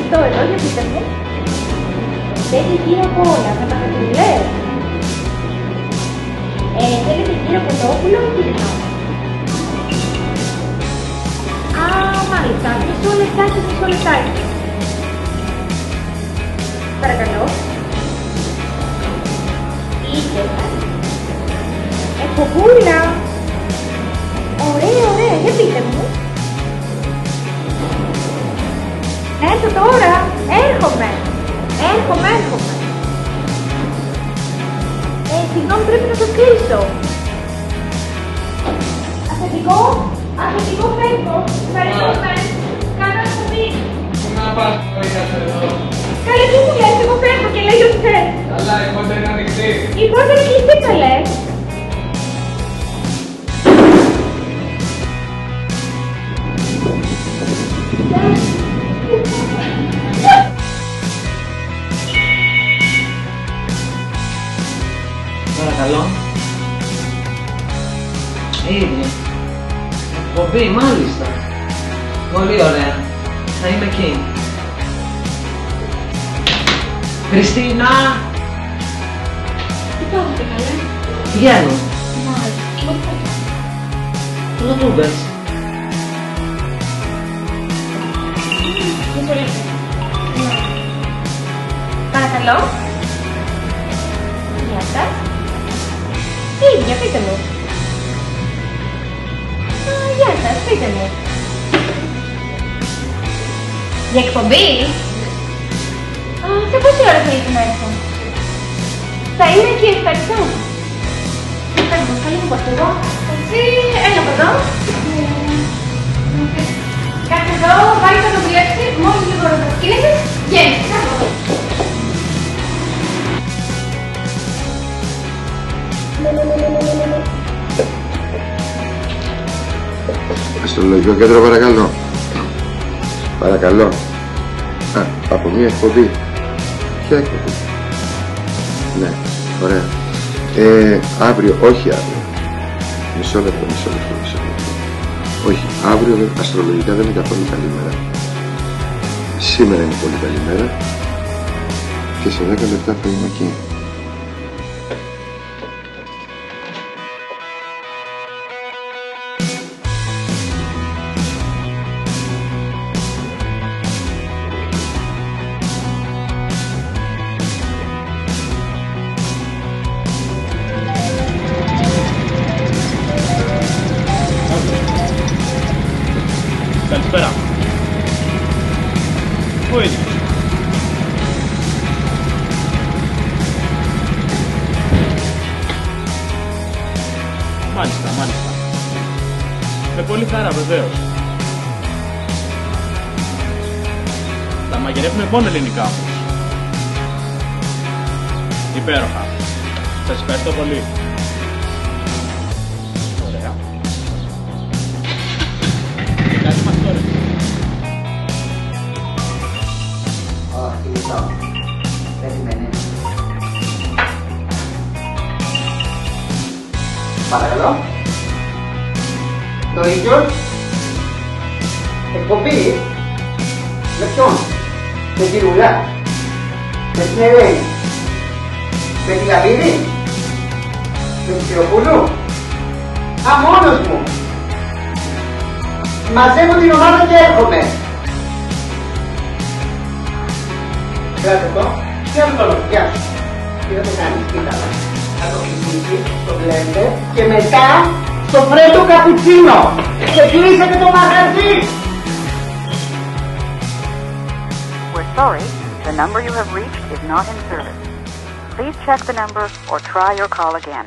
κινητό εδώ, για πείτε μου. Θέλει γύρω από όλα, με παγωτιλές. Θέλετε γύρω κοτόπουλο ή κυρινό? Α, μάλιστα. Μισό λεπτάκι. Παρακαλώ. Εκπομπούλα. Ωραία, για πείτε μου. Έρθω τώρα. Έρχομαι. Συγγνώμη, πρέπει να το κλείσω. Αφεντικό φεύγω. Ευχαριστούμε. Κάνω εκπομπή. Να πας το είχατε εδώ. Καλέ, τι μου λες, εγώ φεύγω και λέει ότι θες. Καλά, η πόρτα είναι ανοιχτή. Η πόρτα είναι κλειστή, καλέ. Παρακαλώ. Ήδη. Εκπομπή, μάλιστα. Πολύ ωραία. Θα είμαι εκεί. Χριστίνα! Τι κάνετε, καλέ? Πηγαίνω. Μάλιστα. Πού το πες? Μισό λεπτό. Παρακαλώ. Γεια σας. Για πείτε μου. Γεια σας, πείτε μου. Για εκπομπή? Σε πόση ώρα θέλετε να έρθω? Θα είμαι εκεί, ευχαριστώ. Καλή μου πορτογό. Εσύ, έλα από εδώ. Κάτσε εδώ, βάλει θα το δουλέψει, μόλις λίγο να το σκύνεσαι, βγαίνεις. Κάτσε εδώ. Αστρολογικό κέντρο, παρακαλώ. Παρακαλώ. Από μια εκπομπή. Ποια εκπομπή? Ναι, ωραία. Αύριο, όχι αύριο. Μισό λεπτό. Όχι, αύριο αστρολογικά δεν είναι καθόλου καλή μέρα. Σήμερα είναι πολύ καλή μέρα. Και σε 10 λεπτά θα είμαι εκεί. Καλησπέρα. Πού είναι? Μάλιστα. Με πολύ χαρά, βεβαίως. Τα μαγειρεύουμε μόνο ελληνικά όμως. Υπέροχα. Σας ευχαριστώ πολύ. Ωραία. Και κάτι μας τώρα. Κινητό. Περιμένε. Παρακαλώ. Το ίδιο. Εκπομπή. Με ποιον? Με τη Ρουλά. Με την Ελένη. Με τη Λαβίδη. Με τη Θεοπούλου. Μόνος μου. Μαζεύω την ομάδα και έρχομαι. Κράτε το. Τι άλλο το λόγο. Γεια σου. Τι θα το κάνεις, κοίτα. Θα το χρησιμοποιήσεις, το βλέπετε και μετά στο φρέντο καπουτσίνο. Και κλείσετε το μαγαζί. We're sorry, the number you have reached is not in service. Please check the number or try your call again.